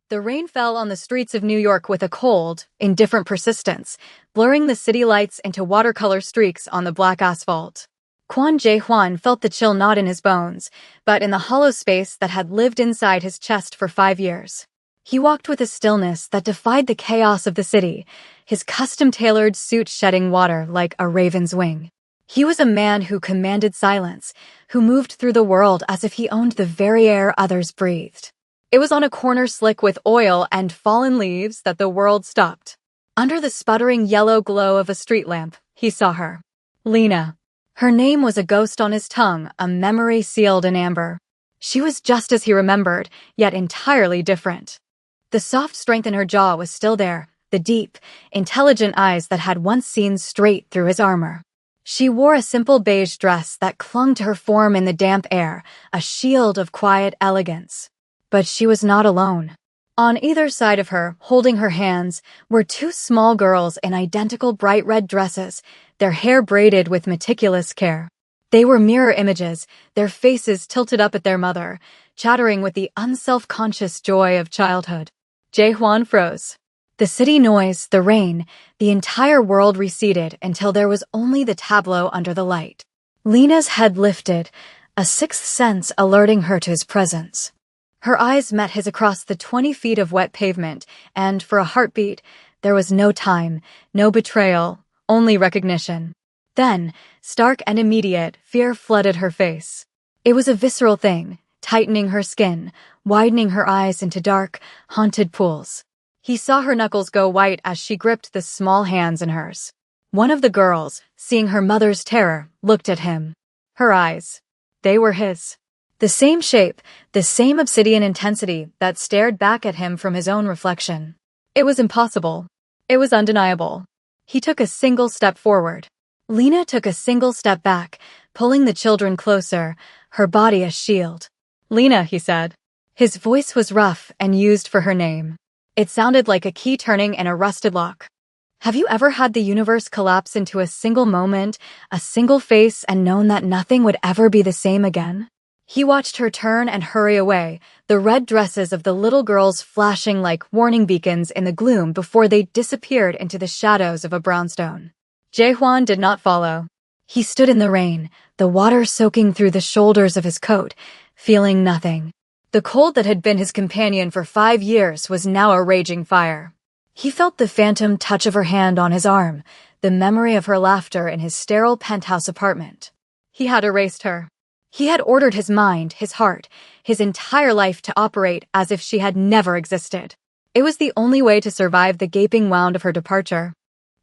The rain fell on the streets of New York with a cold, indifferent persistence, blurring the city lights into watercolor streaks on the black asphalt. Quan Jae-hwan felt the chill not in his bones, but in the hollow space that had lived inside his chest for 5 years. He walked with a stillness that defied the chaos of the city, his custom-tailored suit shedding water like a raven's wing. He was a man who commanded silence, who moved through the world as if he owned the very air others breathed. It was on a corner slick with oil and fallen leaves that the world stopped. Under the sputtering yellow glow of a street lamp, he saw her. Lena. Her name was a ghost on his tongue, a memory sealed in amber. She was just as he remembered, yet entirely different. The soft strength in her jaw was still there, the deep, intelligent eyes that had once seen straight through his armor. She wore a simple beige dress that clung to her form in the damp air, a shield of quiet elegance. But she was not alone. On either side of her, holding her hands, were 2 small girls in identical bright red dresses, their hair braided with meticulous care. They were mirror images, their faces tilted up at their mother, chattering with the unself-conscious joy of childhood. Jae-hwan froze. The city noise, the rain, the entire world receded until there was only the tableau under the light. Lena's head lifted, a sixth sense alerting her to his presence. Her eyes met his across the 20 feet of wet pavement, and for a heartbeat, there was no time, no betrayal, only recognition. Then, stark and immediate, fear flooded her face. It was a visceral thing, tightening her skin, widening her eyes into dark, haunted pools. He saw her knuckles go white as she gripped the small hands in hers. One of the girls, seeing her mother's terror, looked at him. Her eyes. They were his. The same shape, the same obsidian intensity that stared back at him from his own reflection. It was impossible. It was undeniable. He took a single step forward. Lena took a single step back, pulling the children closer, her body a shield. Lena, he said. His voice was rough and used for her name. It sounded like a key turning in a rusted lock. Have you ever had the universe collapse into a single moment, a single face, and known that nothing would ever be the same again? He watched her turn and hurry away, the red dresses of the little girls flashing like warning beacons in the gloom before they disappeared into the shadows of a brownstone. Jae-hwan did not follow. He stood in the rain, the water soaking through the shoulders of his coat, feeling nothing. The cold that had been his companion for 5 years was now a raging fire. He felt the phantom touch of her hand on his arm, the memory of her laughter in his sterile penthouse apartment. He had erased her. He had ordered his mind, his heart, his entire life to operate as if she had never existed. It was the only way to survive the gaping wound of her departure.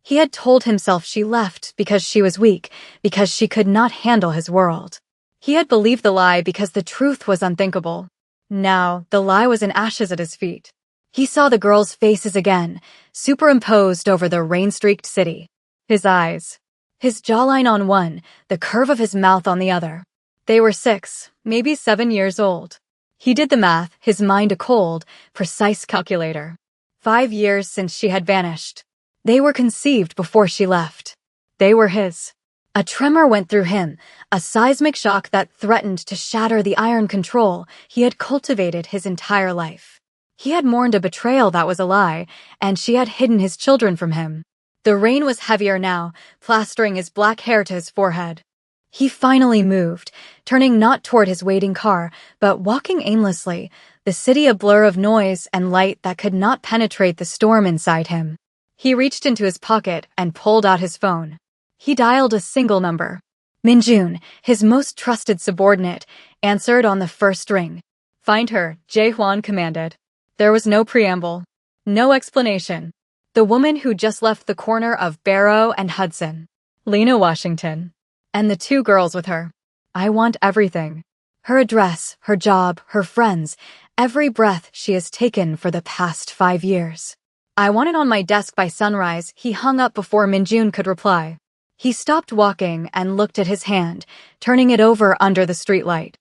He had told himself she left because she was weak, because she could not handle his world. He had believed the lie because the truth was unthinkable. Now, the lie was in ashes at his feet. He saw the girls' faces again, superimposed over the rain-streaked city. His eyes. His jawline on one, the curve of his mouth on the other. They were 6, maybe 7 years old. He did the math, his mind a cold, precise calculator. 5 years since she had vanished. They were conceived before she left. They were his. A tremor went through him, a seismic shock that threatened to shatter the iron control he had cultivated his entire life. He had mourned a betrayal that was a lie, and she had hidden his children from him. The rain was heavier now, plastering his black hair to his forehead. He finally moved, turning not toward his waiting car, but walking aimlessly, the city a blur of noise and light that could not penetrate the storm inside him. He reached into his pocket and pulled out his phone. He dialed a single number. Minjun, his most trusted subordinate, answered on the first ring. Find her, Jae-hwan commanded. There was no preamble. No explanation. The woman who just left the corner of Barrow and Hudson. Lena Washington. And the 2 girls with her. I want everything. Her address, her job, her friends, every breath she has taken for the past 5 years. I want it on my desk by sunrise. He hung up before Minjun could reply. He stopped walking and looked at his hand, turning it over under the streetlight.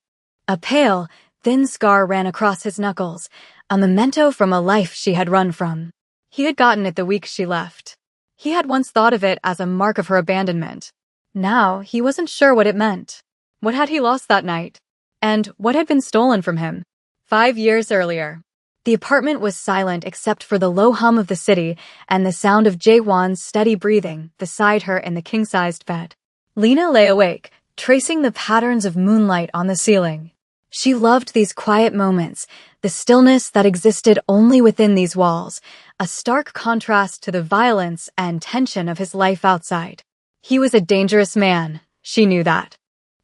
A pale, thin scar ran across his knuckles, a memento from a life she had run from. He had gotten it the week she left. He had once thought of it as a mark of her abandonment. Now, he wasn't sure what it meant. What had he lost that night? And what had been stolen from him? 5 years earlier. The apartment was silent except for the low hum of the city and the sound of Jae-hwan's steady breathing beside her in the king-sized bed. Lena lay awake, tracing the patterns of moonlight on the ceiling. She loved these quiet moments, the stillness that existed only within these walls, a stark contrast to the violence and tension of his life outside. He was a dangerous man, she knew that.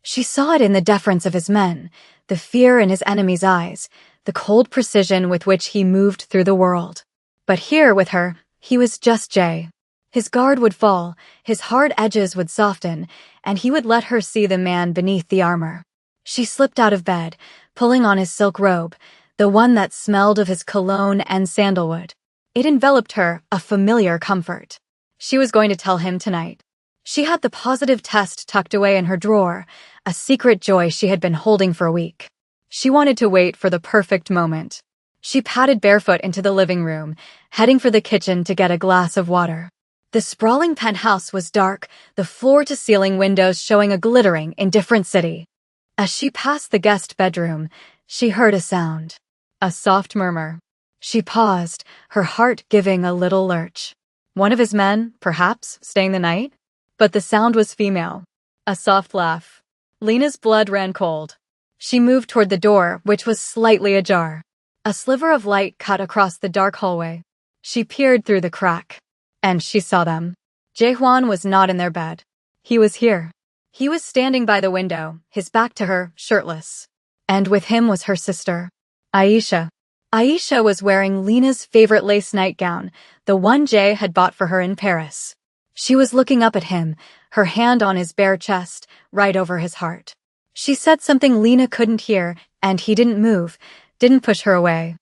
She saw it in the deference of his men, the fear in his enemies' eyes, the cold precision with which he moved through the world. But here with her, he was just Jay. His guard would fall, his hard edges would soften, and he would let her see the man beneath the armor. She slipped out of bed, pulling on his silk robe, the one that smelled of his cologne and sandalwood. It enveloped her, a familiar comfort. She was going to tell him tonight. She had the positive test tucked away in her drawer, a secret joy she had been holding for a week. She wanted to wait for the perfect moment. She padded barefoot into the living room, heading for the kitchen to get a glass of water. The sprawling penthouse was dark, the floor-to-ceiling windows showing a glittering, indifferent city. As she passed the guest bedroom, she heard a sound. A soft murmur. She paused, her heart giving a little lurch. One of his men, perhaps, staying the night? But the sound was female. A soft laugh. Lena's blood ran cold. She moved toward the door, which was slightly ajar. A sliver of light cut across the dark hallway. She peered through the crack. And she saw them. Jae-hwan was not in their bed. He was here. He was standing by the window, his back to her, shirtless. And with him was her sister, Aisha. Aisha was wearing Lena's favorite lace nightgown, the one Jay had bought for her in Paris. She was looking up at him, her hand on his bare chest, right over his heart. She said something Lena couldn't hear, and he didn't move, didn't push her away.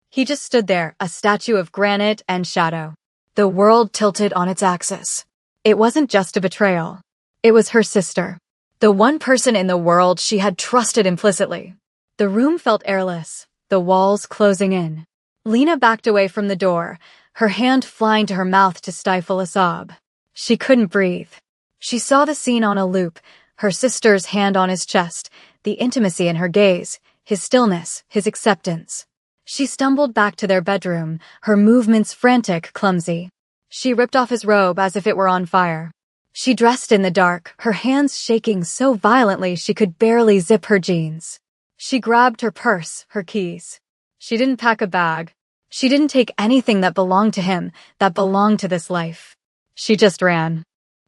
He just stood there, a statue of granite and shadow. The world tilted on its axis. It wasn't just a betrayal. It was her sister. The one person in the world she had trusted implicitly. The room felt airless, the walls closing in. Lena backed away from the door, her hand flying to her mouth to stifle a sob. She couldn't breathe. She saw the scene on a loop, her sister's hand on his chest, the intimacy in her gaze, his stillness, his acceptance. She stumbled back to their bedroom, her movements frantic, clumsy. She ripped off his robe as if it were on fire. She dressed in the dark, her hands shaking so violently she could barely zip her jeans. She grabbed her purse, her keys. She didn't pack a bag. She didn't take anything that belonged to him, that belonged to this life. She just ran.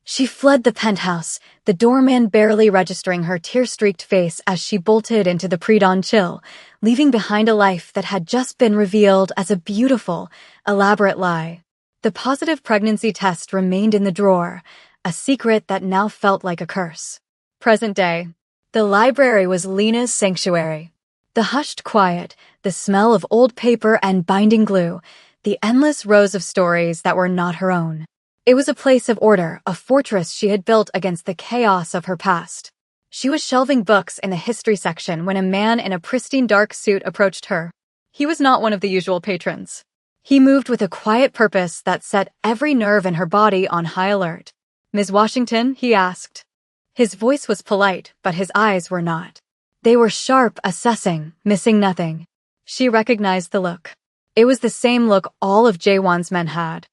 She fled the penthouse, the doorman barely registering her tear-streaked face as she bolted into the pre-dawn chill, leaving behind a life that had just been revealed as a beautiful, elaborate lie. The positive pregnancy test remained in the drawer, a secret that now felt like a curse. Present day. The library was Lena's sanctuary. The hushed quiet, the smell of old paper and binding glue, the endless rows of stories that were not her own. It was a place of order, a fortress she had built against the chaos of her past. She was shelving books in the history section when a man in a pristine dark suit approached her. He was not one of the usual patrons. He moved with a quiet purpose that set every nerve in her body on high alert. "Ms. Washington?" he asked. His voice was polite, but his eyes were not. They were sharp, assessing, missing nothing. She recognized the look. It was the same look all of Jae-hwan's men had.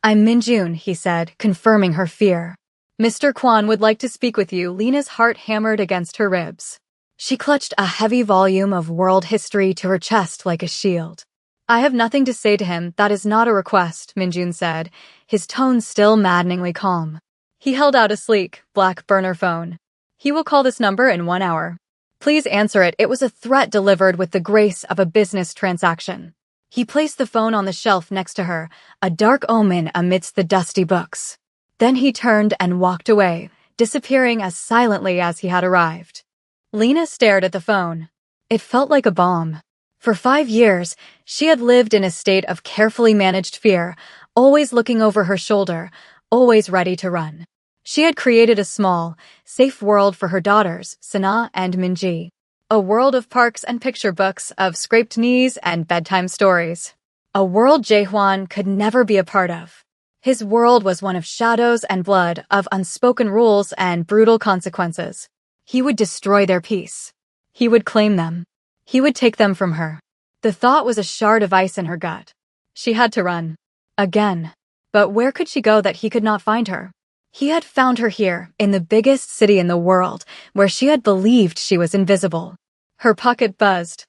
"I'm Min-jun," he said, confirming her fear. "Mr. Kwon would like to speak with you." Lena's heart hammered against her ribs. She clutched a heavy volume of world history to her chest like a shield. "I have nothing to say to him. That is not a request," Min-jun said, his tone still maddeningly calm. He held out a sleek, black burner phone. "He will call this number in 1 hour. Please answer it." It was a threat delivered with the grace of a business transaction. He placed the phone on the shelf next to her, a dark omen amidst the dusty books. Then he turned and walked away, disappearing as silently as he had arrived. Lena stared at the phone. It felt like a bomb. For 5 years, she had lived in a state of carefully managed fear, always looking over her shoulder, always ready to run. She had created a small, safe world for her daughters, Sana and Minji. A world of parks and picture books, of scraped knees and bedtime stories. A world Jae-hwan could never be a part of. His world was one of shadows and blood, of unspoken rules and brutal consequences. He would destroy their peace. He would claim them. He would take them from her. The thought was a shard of ice in her gut. She had to run. Again. But where could she go that he could not find her? He had found her here, in the biggest city in the world, where she had believed she was invisible. Her pocket buzzed.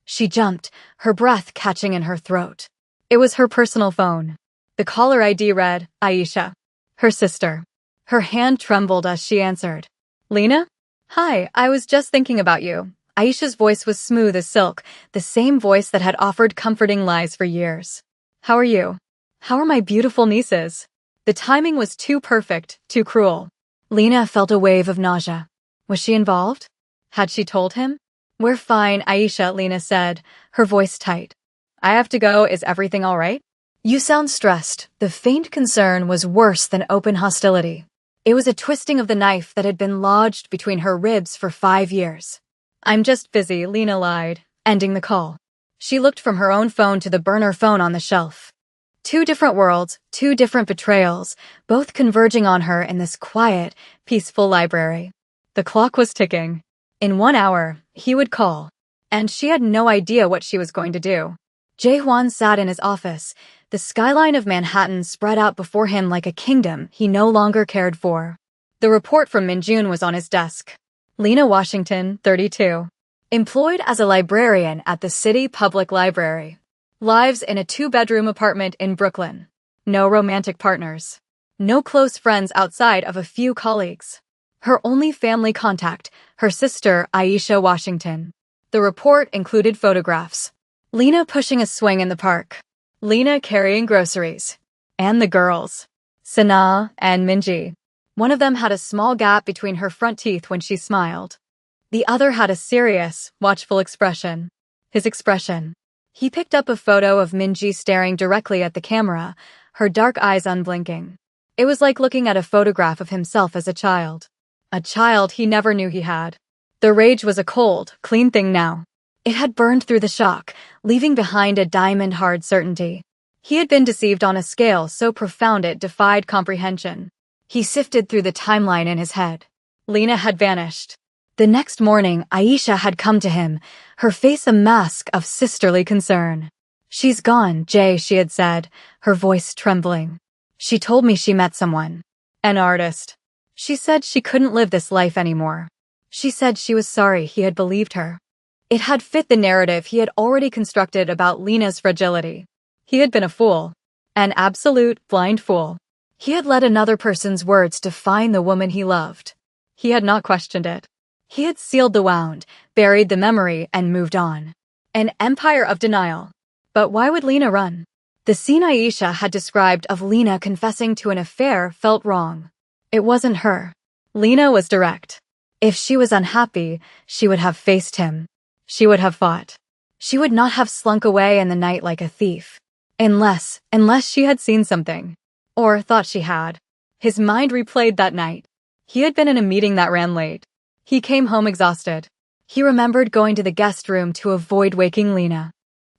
She jumped, her breath catching in her throat. It was her personal phone. The caller ID read, Aisha. Her sister. Her hand trembled as she answered. Lena? Hi, I was just thinking about you. Aisha's voice was smooth as silk, the same voice that had offered comforting lies for years. How are you? How are my beautiful nieces? The timing was too perfect, too cruel. Lena felt a wave of nausea. Was she involved? Had she told him? We're fine, Aisha, Lena said, her voice tight. I have to go, is everything all right? You sound stressed. The faint concern was worse than open hostility. It was a twisting of the knife that had been lodged between her ribs for 5 years. I'm just busy, Lena lied, ending the call. She looked from her own phone to the burner phone on the shelf. 2 different worlds, 2 different betrayals, both converging on her in this quiet, peaceful library. The clock was ticking. In 1 hour, he would call. And she had no idea what she was going to do. Jae-hwan sat in his office. The skyline of Manhattan spread out before him like a kingdom he no longer cared for. The report from Minjun was on his desk. Lena Washington, 32. Employed as a librarian at the City Public Library. Lives in a 2-bedroom apartment in Brooklyn. No romantic partners. No close friends outside of a few colleagues. Her only family contact, her sister, Aisha Washington. The report included photographs. Lena pushing a swing in the park. Lena carrying groceries. And the girls. Sana and Minji. One of them had a small gap between her front teeth when she smiled. The other had a serious, watchful expression. His expression. He picked up a photo of Minji staring directly at the camera, her dark eyes unblinking. It was like looking at a photograph of himself as a child. A child he never knew he had. The rage was a cold, clean thing now. It had burned through the shock, leaving behind a diamond-hard certainty. He had been deceived on a scale so profound it defied comprehension. He sifted through the timeline in his head. Lena had vanished. The next morning, Aisha had come to him, her face a mask of sisterly concern. She's gone, Jay, she had said, her voice trembling. She told me she met someone. An artist. She said she couldn't live this life anymore. She said she was sorry he had believed her. It had fit the narrative he had already constructed about Lena's fragility. He had been a fool. An absolute, blind fool. He had let another person's words define the woman he loved. He had not questioned it. He had sealed the wound, buried the memory, and moved on. An empire of denial. But why would Lena run? The scene Aisha had described of Lena confessing to an affair felt wrong. It wasn't her. Lena was direct. If she was unhappy, she would have faced him. She would have fought. She would not have slunk away in the night like a thief. Unless she had seen something. Or thought she had. His mind replayed that night. He had been in a meeting that ran late. He came home exhausted. He remembered going to the guest room to avoid waking Lena.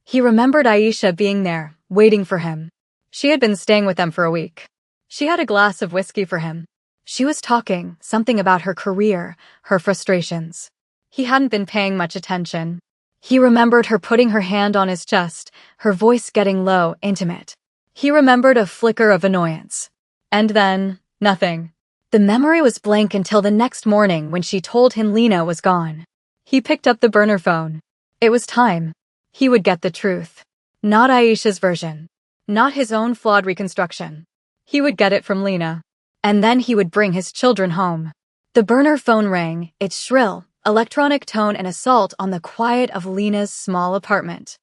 He remembered Aisha being there, waiting for him. She had been staying with them for a week. She had a glass of whiskey for him. She was talking, something about her career, her frustrations. He hadn't been paying much attention. He remembered her putting her hand on his chest, her voice getting low, intimate. He remembered a flicker of annoyance. And then, nothing. The memory was blank until the next morning when she told him Lena was gone. He picked up the burner phone. It was time. He would get the truth. Not Aisha's version. Not his own flawed reconstruction. He would get it from Lena. And then he would bring his children home. The burner phone rang, its shrill, electronic tone an assault on the quiet of Lena's small apartment.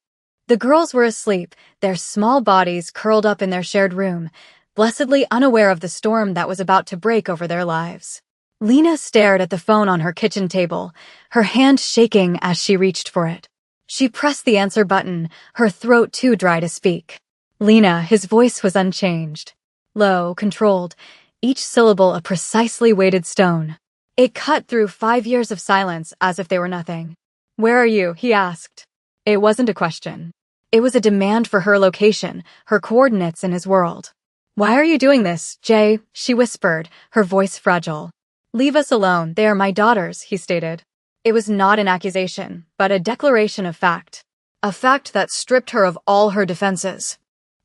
The girls were asleep, their small bodies curled up in their shared room, blessedly unaware of the storm that was about to break over their lives. Lena stared at the phone on her kitchen table, her hand shaking as she reached for it. She pressed the answer button, her throat too dry to speak. Lena, his voice was unchanged. Low, controlled, each syllable a precisely weighted stone. It cut through 5 years of silence as if they were nothing. Where are you? He asked. It wasn't a question. It was a demand for her location, her coordinates in his world. Why are you doing this, Jay? She whispered, her voice fragile. Leave us alone, they are my daughters, he stated. It was not an accusation, but a declaration of fact. a fact that stripped her of all her defenses.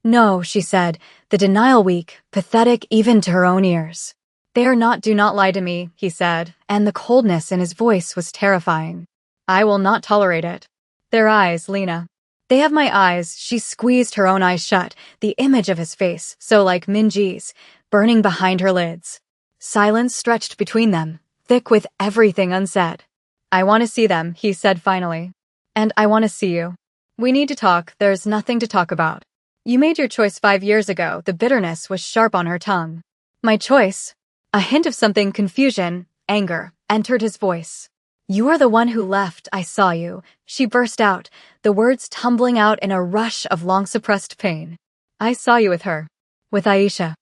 No, she said, the denial weak, pathetic even to her own ears. Do not lie to me, he said, and the coldness in his voice was terrifying. I will not tolerate it. Their eyes, Lena. They have my eyes. She squeezed her own eyes shut, the image of his face, so like Minji's, burning behind her lids. Silence stretched between them, thick with everything unsaid. I want to see them, he said finally. And I want to see you. We need to talk. There's nothing to talk about. You made your choice 5 years ago. The bitterness was sharp on her tongue. My choice? A hint of something, confusion, anger, entered his voice. You are the one who left. I saw you. She burst out, the words tumbling out in a rush of long-suppressed pain. I saw you with her. With Aisha.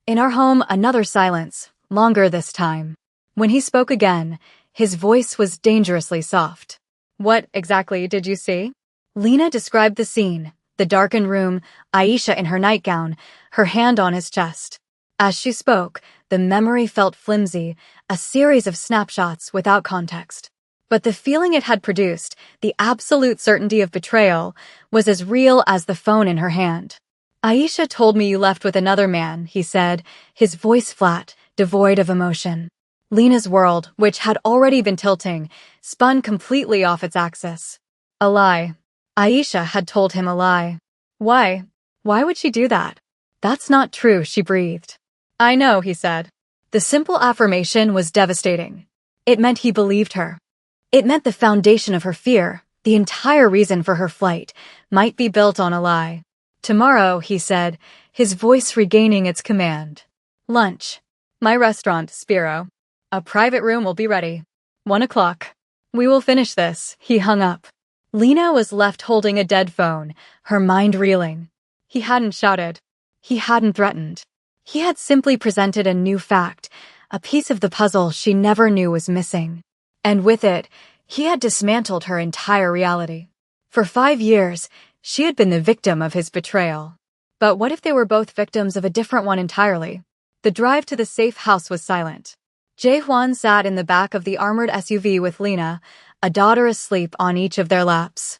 In our home, another silence, longer this time. When he spoke again, his voice was dangerously soft. What exactly did you see? Lena described the scene, the darkened room, Aisha in her nightgown, her hand on his chest. As she spoke, the memory felt flimsy, a series of snapshots without context. But the feeling it had produced, the absolute certainty of betrayal, was as real as the phone in her hand. Aisha told me you left with another man, he said, his voice flat, devoid of emotion. Lena's world, which had already been tilting, spun completely off its axis. A lie. Aisha had told him a lie. Why? Why would she do that? That's not true, she breathed. I know, he said. The simple affirmation was devastating. It meant he believed her. It meant the foundation of her fear, the entire reason for her flight, might be built on a lie. Tomorrow, he said, his voice regaining its command. Lunch. My restaurant, Spiro. A private room will be ready. 1 o'clock. We will finish this. He hung up. Lena was left holding a dead phone, her mind reeling. He hadn't shouted. He hadn't threatened. He had simply presented a new fact, a piece of the puzzle she never knew was missing. And with it, he had dismantled her entire reality. For 5 years, she had been the victim of his betrayal. But what if they were both victims of a different one entirely? The drive to the safe house was silent. Jae-hwan sat in the back of the armored SUV with Lena, a daughter asleep on each of their laps.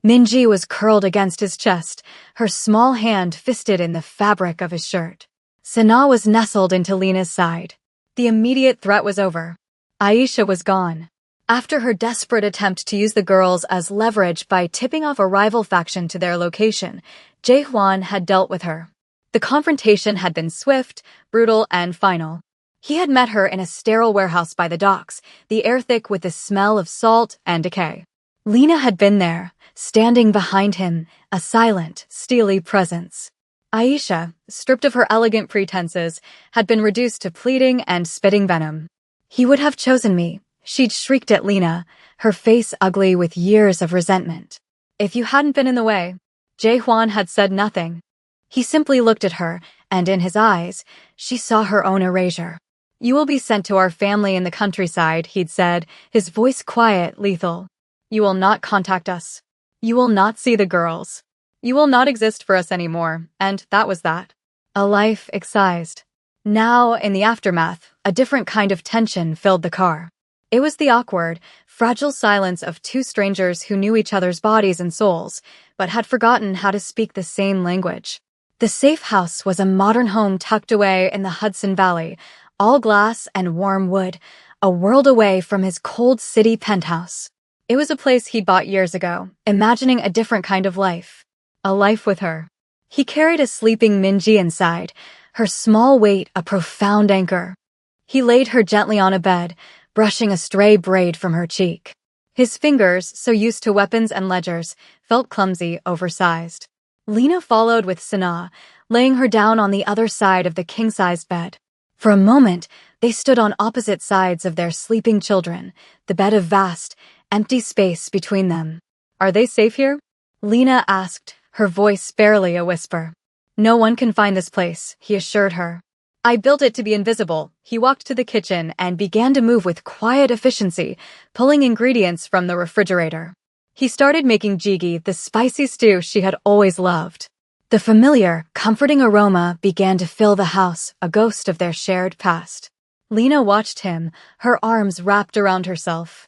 Minji was curled against his chest, her small hand fisted in the fabric of his shirt. Sana was nestled into Lena's side. The immediate threat was over. Aisha was gone. After her desperate attempt to use the girls as leverage by tipping off a rival faction to their location, Jae-hwan had dealt with her. The confrontation had been swift, brutal, and final. He had met her in a sterile warehouse by the docks, the air thick with the smell of salt and decay. Lena had been there, standing behind him, a silent, steely presence. Aisha, stripped of her elegant pretenses, had been reduced to pleading and spitting venom. He would have chosen me, she'd shrieked at Lena, her face ugly with years of resentment. If you hadn't been in the way. Jae-hwan had said nothing. He simply looked at her, and in his eyes, she saw her own erasure. You will be sent to our family in the countryside, he'd said, his voice quiet, lethal. You will not contact us. You will not see the girls. You will not exist for us anymore, and that was that. A life excised. Now, in the aftermath, a different kind of tension filled the car. It was the awkward, fragile silence of two strangers who knew each other's bodies and souls, but had forgotten how to speak the same language. The safe house was a modern home tucked away in the Hudson Valley, all glass and warm wood, a world away from his cold city penthouse. It was a place he'd bought years ago, imagining a different kind of life. A life with her. He carried a sleeping Minji inside, her small weight a profound anchor. He laid her gently on a bed, brushing a stray braid from her cheek. His fingers, so used to weapons and ledgers, felt clumsy, oversized. Lena followed with Sana, laying her down on the other side of the king-sized bed. For a moment, they stood on opposite sides of their sleeping children, the bed of vast, empty space between them. Are they safe here? Lena asked, her voice barely a whisper. No one can find this place, he assured her. I built it to be invisible. He walked to the kitchen and began to move with quiet efficiency, pulling ingredients from the refrigerator. He started making jjigae, the spicy stew she had always loved. The familiar, comforting aroma began to fill the house, a ghost of their shared past. Lena watched him, her arms wrapped around herself.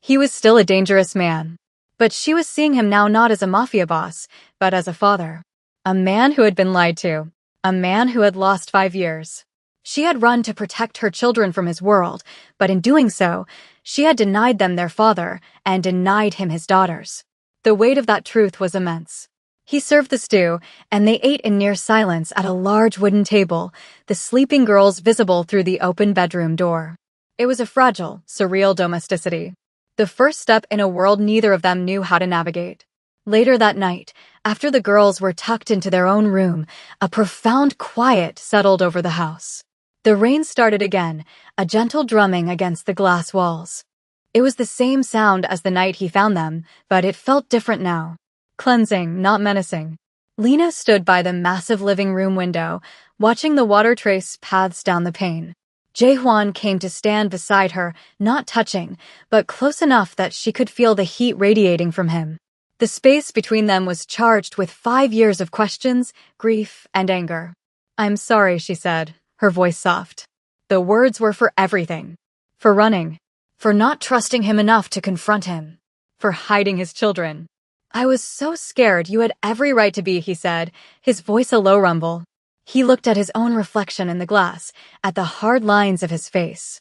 He was still a dangerous man. But she was seeing him now not as a mafia boss, but as a father. A man who had been lied to. A man who had lost 5 years. She had run to protect her children from his world, but in doing so, she had denied them their father and denied him his daughters. The weight of that truth was immense. He served the stew, and they ate in near silence at a large wooden table, the sleeping girls visible through the open bedroom door. It was a fragile, surreal domesticity. The first step in a world neither of them knew how to navigate. Later that night, after the girls were tucked into their own room, a profound quiet settled over the house. The rain started again, a gentle drumming against the glass walls. It was the same sound as the night he found them, but it felt different now. Cleansing, not menacing. Lena stood by the massive living room window, watching the water trace paths down the pane. Jae-hwan came to stand beside her, not touching, but close enough that she could feel the heat radiating from him. The space between them was charged with 5 years of questions, grief, and anger. "I'm sorry," she said, her voice soft. The words were for everything. For running. For not trusting him enough to confront him. For hiding his children. "I was so scared. You had every right to be," he said, his voice a low rumble. He looked at his own reflection in the glass, at the hard lines of his face.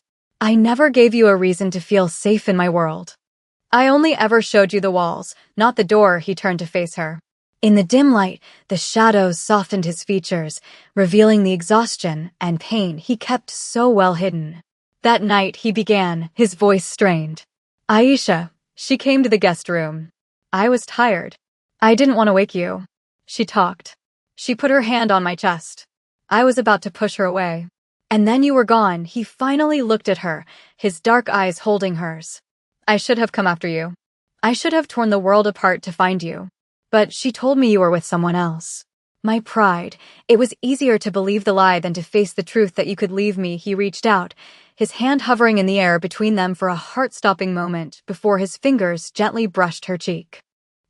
"I never gave you a reason to feel safe in my world. I only ever showed you the walls, not the door." He turned to face her. In the dim light, the shadows softened his features, revealing the exhaustion and pain he kept so well hidden. That night he began, his voice strained. "Aisha." She came to the guest room. "I was tired. I didn't want to wake you." She talked. She put her hand on my chest. I was about to push her away. "And then you were gone." He finally looked at her, his dark eyes holding hers. "I should have come after you. I should have torn the world apart to find you. But she told me you were with someone else." My pride. It was easier to believe the lie than to face the truth that you could leave me. He reached out, his hand hovering in the air between them for a heart-stopping moment before his fingers gently brushed her cheek.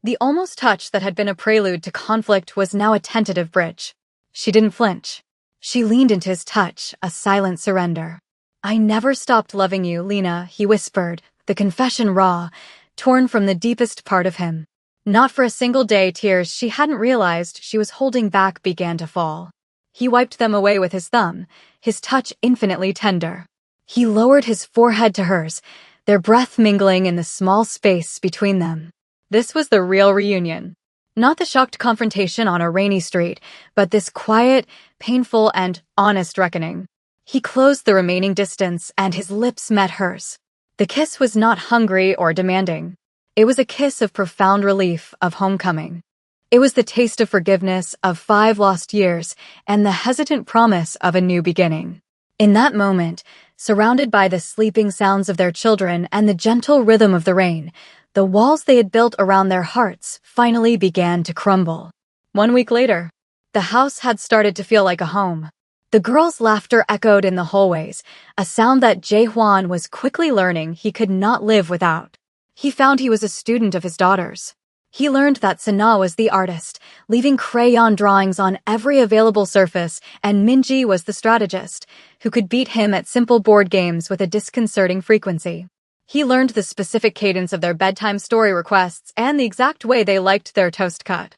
The almost touch that had been a prelude to conflict was now a tentative bridge. She didn't flinch. She leaned into his touch, a silent surrender. "I never stopped loving you, Lena," he whispered, the confession raw, torn from the deepest part of him. Not for a single day. Tears she hadn't realized she was holding back began to fall. He wiped them away with his thumb, his touch infinitely tender. He lowered his forehead to hers, their breath mingling in the small space between them. This was the real reunion. Not the shocked confrontation on a rainy street, but this quiet, painful, and honest reckoning. He closed the remaining distance, and his lips met hers. The kiss was not hungry or demanding. It was a kiss of profound relief, of homecoming. It was the taste of forgiveness, of 5 lost years, and the hesitant promise of a new beginning. In that moment, surrounded by the sleeping sounds of their children and the gentle rhythm of the rain, the walls they had built around their hearts finally began to crumble. 1 week later, the house had started to feel like a home. The girls' laughter echoed in the hallways, a sound that Jae-hwan was quickly learning he could not live without. He found he was a student of his daughters. He learned that Sana was the artist, leaving crayon drawings on every available surface, and Minji was the strategist, who could beat him at simple board games with a disconcerting frequency. He learned the specific cadence of their bedtime story requests and the exact way they liked their toast cut.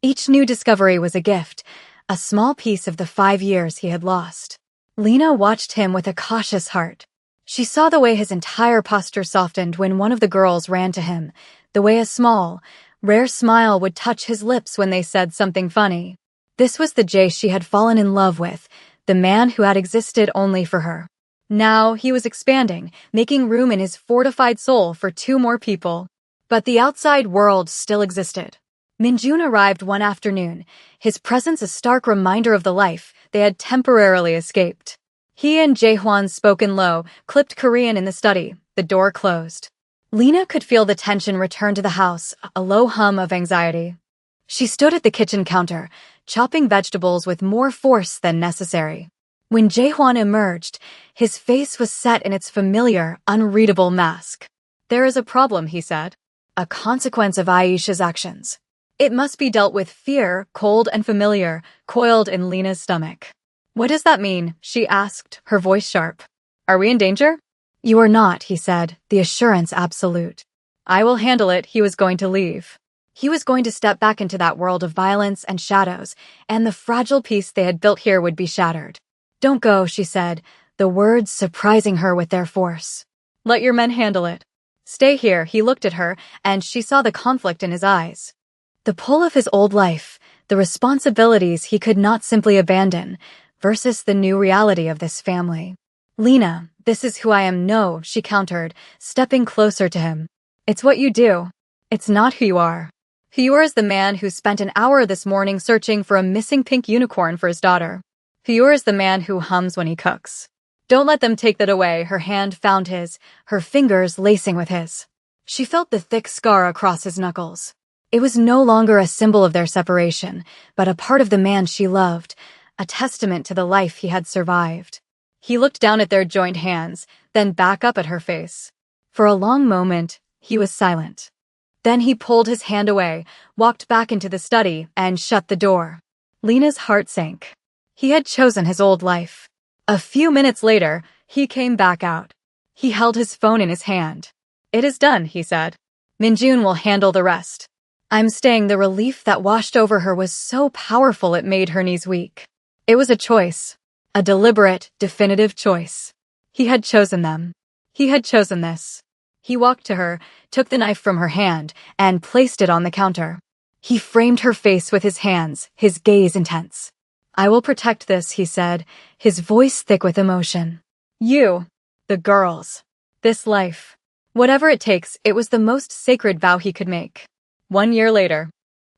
Each new discovery was a gift, a small piece of the 5 years he had lost. Lena watched him with a cautious heart. She saw the way his entire posture softened when one of the girls ran to him, the way a small, rare smile would touch his lips when they said something funny. This was the Jay she had fallen in love with, the man who had existed only for her. Now he was expanding, making room in his fortified soul for 2 more people. But the outside world still existed. Minjun arrived one afternoon, his presence a stark reminder of the life they had temporarily escaped. He and Jae-hwan spoke in low, clipped Korean in the study. The door closed. Lena could feel the tension return to the house, a low hum of anxiety. She stood at the kitchen counter, chopping vegetables with more force than necessary. When Jae-hwan emerged, his face was set in its familiar, unreadable mask. "There is a problem," he said. "A consequence of Aisha's actions. It must be dealt with." Fear, cold and familiar, coiled in Lena's stomach. "What does that mean?" she asked, her voice sharp. "Are we in danger?" "You are not," he said, the assurance absolute. I will handle it. He was going to leave. He was going to step back into that world of violence and shadows, and the fragile peace they had built here would be shattered. Don't go, she said, the words surprising her with their force. Let your men handle it. Stay here. He looked at her, and she saw the conflict in his eyes. The pull of his old life, the responsibilities he could not simply abandon, versus the new reality of this family. Lena, this is who I am. No, she countered, stepping closer to him. It's what you do. It's not who you are. Who you are is the man who spent an hour this morning searching for a missing pink unicorn for his daughter. Who you are is the man who hums when he cooks. Don't let them take that away. Her hand found his, her fingers lacing with his. She felt the thick scar across his knuckles. It was no longer a symbol of their separation, but a part of the man she loved, a testament to the life he had survived. He looked down at their joined hands, then back up at her face. For a long moment, he was silent. Then he pulled his hand away, walked back into the study, and shut the door. Lena's heart sank. He had chosen his old life. A few minutes later, he came back out. He held his phone in his hand. It is done, he said. Minjun will handle the rest. I'm staying. The relief that washed over her was so powerful it made her knees weak. It was a choice. A deliberate, definitive choice. He had chosen them. He had chosen this. He walked to her, took the knife from her hand, and placed it on the counter. He framed her face with his hands, his gaze intense. I will protect this, he said, his voice thick with emotion. You, the girls, this life. Whatever it takes, it was the most sacred vow he could make. 1 year later,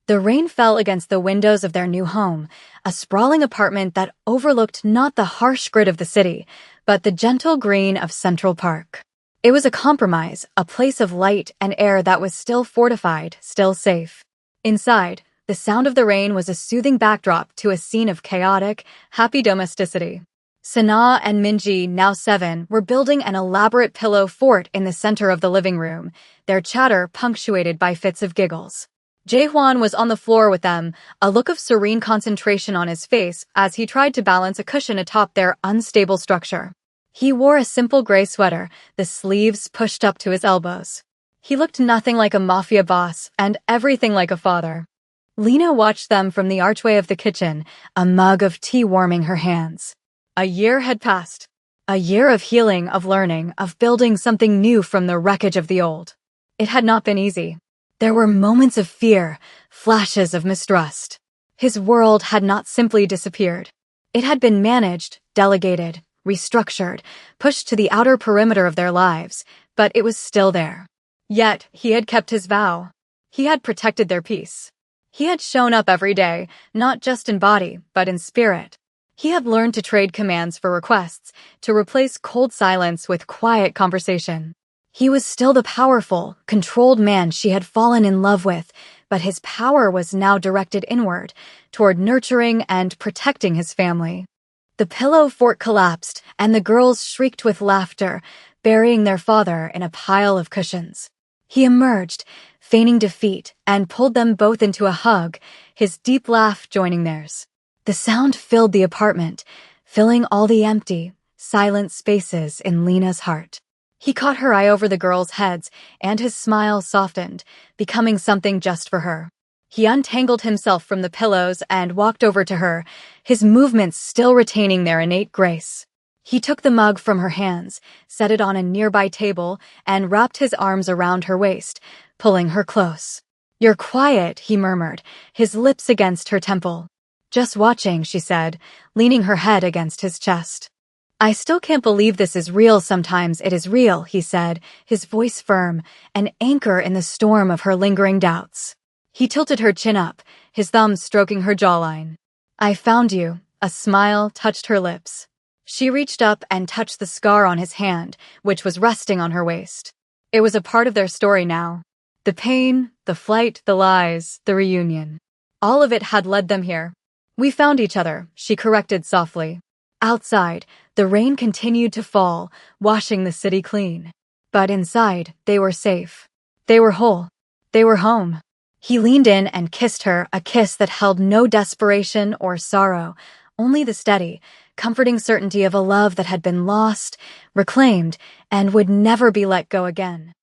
the rain fell against the windows of their new home, a sprawling apartment that overlooked not the harsh grit of the city, but the gentle green of Central Park. It was a compromise, a place of light and air that was still fortified, still safe. Inside, the sound of the rain was a soothing backdrop to a scene of chaotic, happy domesticity. Sana and Minji, now 7, were building an elaborate pillow fort in the center of the living room, their chatter punctuated by fits of giggles. Jaehwan was on the floor with them, a look of serene concentration on his face as he tried to balance a cushion atop their unstable structure. He wore a simple gray sweater, the sleeves pushed up to his elbows. He looked nothing like a mafia boss and everything like a father. Lena watched them from the archway of the kitchen, a mug of tea warming her hands. A year had passed. A year of healing, of learning, of building something new from the wreckage of the old. It had not been easy. There were moments of fear, flashes of mistrust. His world had not simply disappeared. It had been managed, delegated, restructured, pushed to the outer perimeter of their lives, but it was still there. Yet, he had kept his vow. He had protected their peace. He had shown up every day, not just in body, but in spirit. He had learned to trade commands for requests, to replace cold silence with quiet conversation. He was still the powerful, controlled man she had fallen in love with, but his power was now directed inward, toward nurturing and protecting his family. The pillow fort collapsed, and the girls shrieked with laughter, burying their father in a pile of cushions. He emerged, feigning defeat, and pulled them both into a hug, his deep laugh joining theirs. The sound filled the apartment, filling all the empty, silent spaces in Lena's heart. He caught her eye over the girls' heads, and his smile softened, becoming something just for her. He untangled himself from the pillows and walked over to her, his movements still retaining their innate grace. He took the mug from her hands, set it on a nearby table, and wrapped his arms around her waist, pulling her close. You're quiet, he murmured, his lips against her temple. Just watching, she said, leaning her head against his chest. I still can't believe this is real. Sometimes it is real, he said, his voice firm, an anchor in the storm of her lingering doubts. He tilted her chin up, his thumbs stroking her jawline. I found you. A smile touched her lips. She reached up and touched the scar on his hand, which was resting on her waist. It was a part of their story now. The pain, the flight, the lies, the reunion. All of it had led them here. We found each other, she corrected softly. Outside, the rain continued to fall, washing the city clean. But inside, they were safe. They were whole. They were home. He leaned in and kissed her, a kiss that held no desperation or sorrow, only the steady, comforting certainty of a love that had been lost, reclaimed, and would never be let go again.